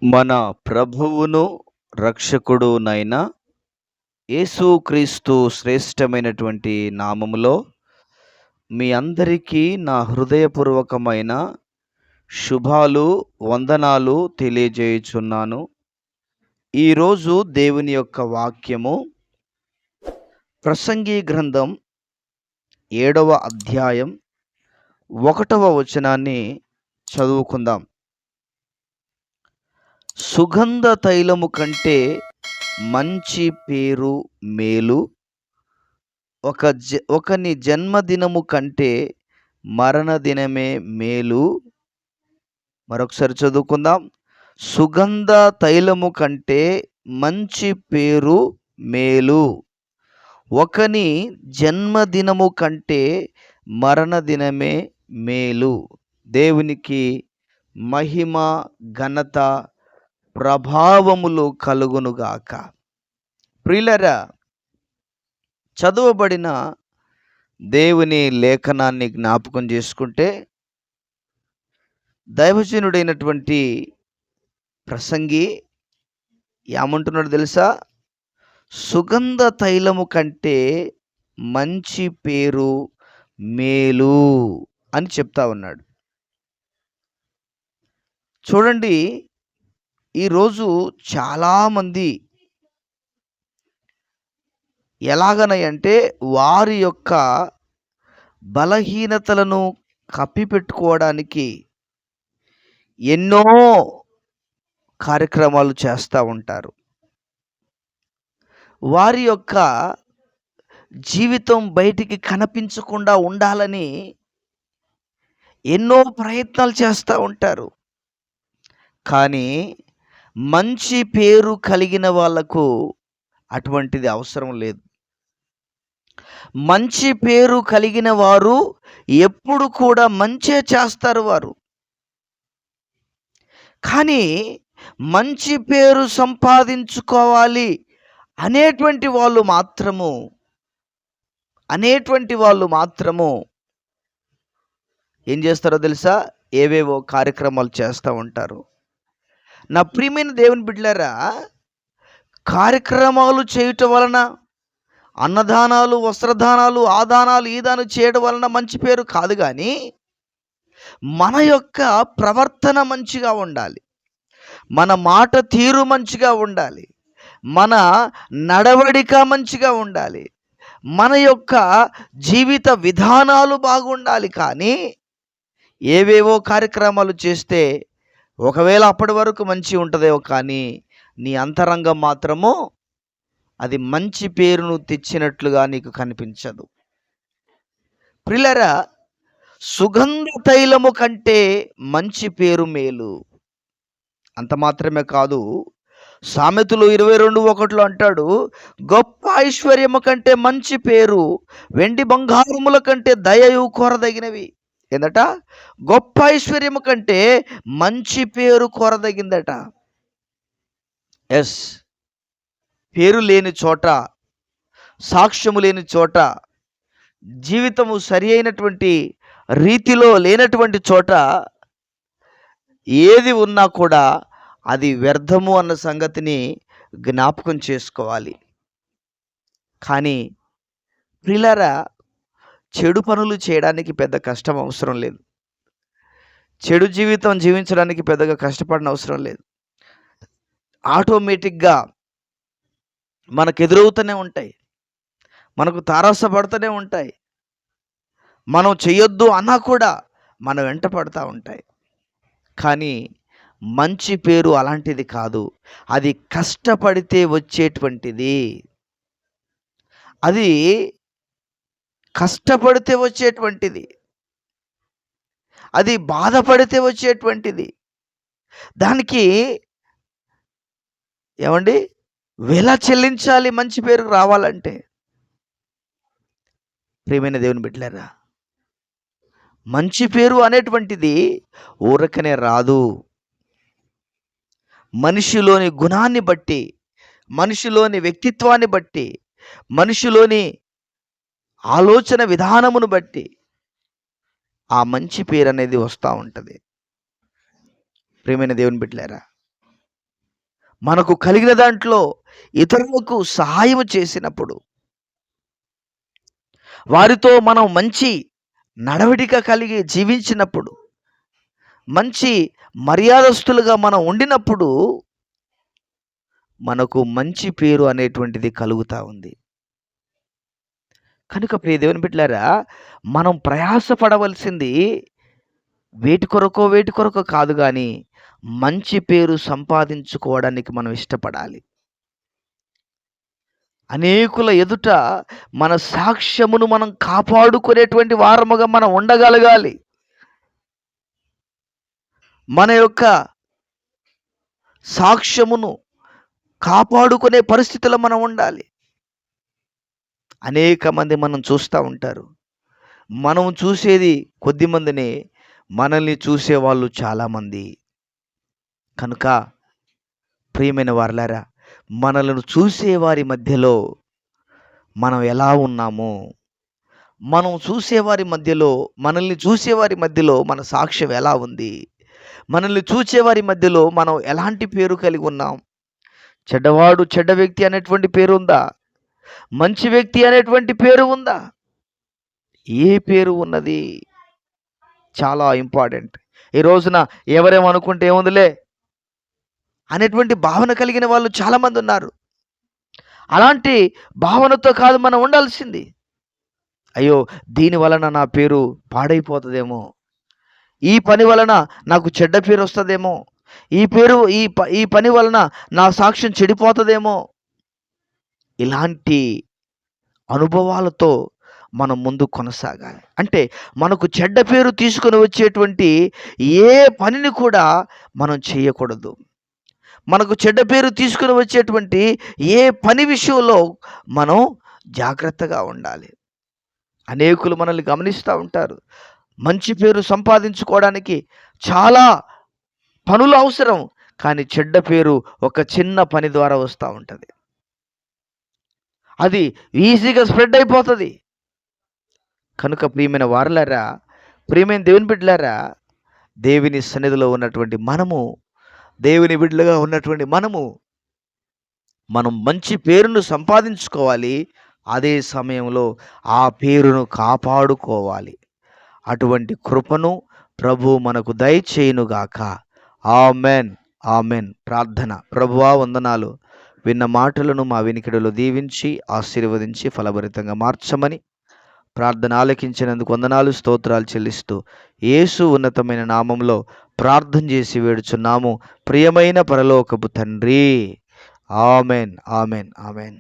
మన ప్రభువును రక్షకుడునైన యేసుక్రీస్తు శ్రేష్టమైనటువంటి నామములో మీ అందరికీ నా హృదయపూర్వకమైన శుభాలు, వందనాలు తెలియజేయుచున్నాను. ఈరోజు దేవుని యొక్క వాక్యము ప్రసంగి గ్రంథం 7వ అధ్యాయం 1వ వచనాన్ని చదువుకుందాం. సుగంధ తైలము కంటే మంచి పేరు మేలు, ఒకని జన్మదినము కంటే మరణదినమే మేలు. మరొకసారి చదువుకుందాం. సుగంధ తైలము కంటే మంచి పేరు మేలు, ఒకని జన్మదినము కంటే మరణదినమే మేలు. దేవునికి మహిమ, ఘనత, ప్రభావములు కలుగునుగాక. ప్రియులారా, చదువబడిన దేవుని లేఖనాన్ని జ్ఞాపకం చేసుకుంటే దైవజనుడైనటువంటి ప్రసంగి ఏమంటున్నాడు తెలుసా? సుగంధ తైలము కంటే మంచి పేరు మేలు అని చెప్తా ఉన్నాడు. చూడండి, ఈరోజు చాలామంది ఎలాగనంటే వారి యొక్క బలహీనతలను కప్పిపెట్టుకోవడానికి ఎన్నో కార్యక్రమాలు చేస్తూ ఉంటారు. వారి యొక్క జీవితం బయటికి కనిపించకుండా ఉండాలని ఎన్నో ప్రయత్నాలు చేస్తూ ఉంటారు. కానీ మంచి పేరు కలిగిన వాళ్లకు అటువంటిది అవసరం లేదు. మంచి పేరు కలిగిన వారు ఎప్పుడు కూడా మంచే చేస్తారు వారు. కానీ మంచి పేరు సంపాదించుకోవాలి అనేటువంటి వాళ్ళు మాత్రము ఏం చేస్తారో తెలుసా? ఏవేవో కార్యక్రమాలు చేస్తూ ఉంటారు. నా ప్రియమైన దేవుని బిడ్డలారా, కార్యక్రమాలు చేయటం వలన, అన్నదానాలు, వస్త్రదానాలు, ఆ దానాలు, ఈ దానాలు చేయడం వలన మంచి పేరు కాదు. కానీ మన యొక్క ప్రవర్తన మంచిగా ఉండాలి, మన మాట తీరు మంచిగా ఉండాలి, మన నడవడిక మంచిగా ఉండాలి, మన యొక్క జీవిత విధానాలు బాగుండాలి. కానీ ఏవేవో కార్యక్రమాలు చేస్తే ఒకవేళ అప్పటి వరకు మంచి ఉంటుందేమో, కానీ నీ అంతరంగం మాత్రము అది మంచి పేరును తెచ్చినట్లుగా నీకు కనిపించదు. ప్రియులారా, సుగంధ తైలము కంటే మంచి పేరు మేలు. అంత మాత్రమే కాదు, సామెతలు 22:1 అంటాడు, గొప్ప ఐశ్వర్యము కంటే మంచి పేరు వెండి బంగారముల కంటే దయయు కోరదగినవి. ఏందట? గొప్ప ఐశ్వర్యము కంటే మంచి పేరు కోరదగిందట. ఎస్, పేరు లేని చోట, సాక్ష్యము లేని చోట, జీవితము సరి అయినటువంటి రీతిలో లేనటువంటి చోట ఏది ఉన్నా కూడా అది వ్యర్థము అన్న సంగతిని జ్ఞాపకం చేసుకోవాలి. కానీ ప్రియులారా, చెడు పనులు చేయడానికి పెద్ద కష్టం అవసరం లేదు. చెడు జీవితం జీవించడానికి పెద్దగా కష్టపడిన అవసరం లేదు. ఆటోమేటిక్గా మనకు ఎదురవుతూనే ఉంటాయి, మనకు తారసపడుతూనే ఉంటాయి. మనం చేయొద్దు అన్నా కూడా మన వెంట పడుతూ ఉంటాయి. కానీ మంచి పేరు అలాంటిది కాదు. అది కష్టపడితే వచ్చేటువంటిది. అది కష్టపడితే వచ్చేటువంటిది. అది బాధపడితే వచ్చేటువంటిది. దానికి ఏమండి వెల చెల్లించాలి మంచి పేరు రావాలంటే. ప్రియమైన దేవుని బిడ్డలారా, మంచి పేరు అనేటువంటిది ఊరకనే రాదు. మనిషిలోని గుణాన్ని బట్టి, మనిషిలోని వ్యక్తిత్వాన్ని బట్టి, మనిషిలోని ఆలోచన విధానమును బట్టి ఆ మంచి పేరు అనేది వస్తూ ఉంటుంది. ప్రియమైన దేవుని బిడ్డలారా, మనకు కలిగిన దాంట్లో ఇతరులకు సహాయం చేసినప్పుడు, వారితో మనం మంచి నడవడిక కలిగి జీవించినప్పుడు, మంచి మర్యాదస్తులుగా మనం ఉండినప్పుడు మనకు మంచి పేరు అనేటువంటిది కలుగుతా ఉంది. కనుక ప్రియ దేవుని బిడ్డలారా, మనం ప్రయాసపడవలసింది వేటి కొరకో కాదు గాని, మంచి పేరు సంపాదించుకోవడానికి మనం ఇష్టపడాలి. అనేకుల ఎదుట మన సాక్ష్యమును మనం కాపాడుకునేటువంటి వారముగా మనం ఉండగలగాలి. మన యొక్క సాక్ష్యమును కాపాడుకునే పరిస్థితిలో మనం ఉండాలి. అనేక మంది మనం చూస్తూ ఉంటారు. మనం చూసేది కొద్ది మందినే, మనల్ని చూసేవాళ్ళు చాలామంది. కనుక ప్రియమైన వారలారా, మనలను చూసేవారి మధ్యలో మనం ఎలా ఉన్నామో, మనం చూసేవారి మధ్యలో, మనల్ని చూసేవారి మధ్యలో మన సాక్ష్యం ఎలా ఉంది, మనల్ని చూసేవారి మధ్యలో మనం ఎలాంటి పేరు కలిగి ఉన్నాం. చెడ్డవాడు చెడ్డ వ్యక్తి అనేటువంటి పేరు ఉందా? మంచి వ్యక్తి అనేటువంటి పేరు ఉందా? ఏ పేరు ఉన్నది? చాలా ఇంపార్టెంట్. ఈ రోజున ఎవరేమనుకుంటే ఏముందిలే అనేటువంటి భావన కలిగిన వాళ్ళు చాలామంది ఉన్నారు. అలాంటి భావనతో కాదు మనం ఉండాల్సింది. అయ్యో, దీని వలన నా పేరు పాడైపోతుందేమో, ఈ పని వలన నాకు చెడ్డ పేరు వస్తుందేమో, ఈ పని వలన నా సాక్ష్యం చెడిపోతుందేమో, ఇలాంటి అనుభవాలతో మనం ముందు కొనసాగాలి. అంటే మనకు చెడ్డ పేరు తీసుకొని వచ్చేటువంటి ఏ పనిని కూడా మనం చేయకూడదు. మనకు చెడ్డ పేరు తీసుకొని వచ్చేటువంటి ఏ పని విషయంలో మనం జాగ్రత్తగా ఉండాలి. అనేకులు మనల్ని గమనిస్తూ ఉంటారు. మంచి పేరు సంపాదించుకోవడానికి చాలా పనులు అవసరం, కానీ చెడ్డ పేరు ఒక చిన్న పని ద్వారా వస్తూ ఉంటుంది. అది ఈజీగా స్ప్రెడ్ అయిపోతుంది. కనుక ప్రియమైన వారలారా, ప్రియమైన దేవుని బిడ్డలారా, దేవుని సన్నిధిలో ఉన్నటువంటి మనము, దేవుని బిడ్డలుగా ఉన్నటువంటి మనం మంచి పేరును సంపాదించుకోవాలి. అదే సమయంలో ఆ పేరును కాపాడుకోవాలి. అటువంటి కృపను ప్రభు మనకు దయచేయునుగాక. Amen, amen. ప్రార్థన. ప్రభువా, వందనాలు. విన్న మాటలను మా వినికిడిలో దీవించి ఆశీర్వదించి ఫలభరితంగా మార్చమని ప్రార్థన ఆలకించినందుకు వందనాలు, స్తోత్రాలు చెల్లిస్తూ యేసు ఉన్నతమైన నామంలో ప్రార్థన చేసి వేడుచున్నాము, ప్రియమైన పరలోకపు తండ్రి. Amen, amen, amen.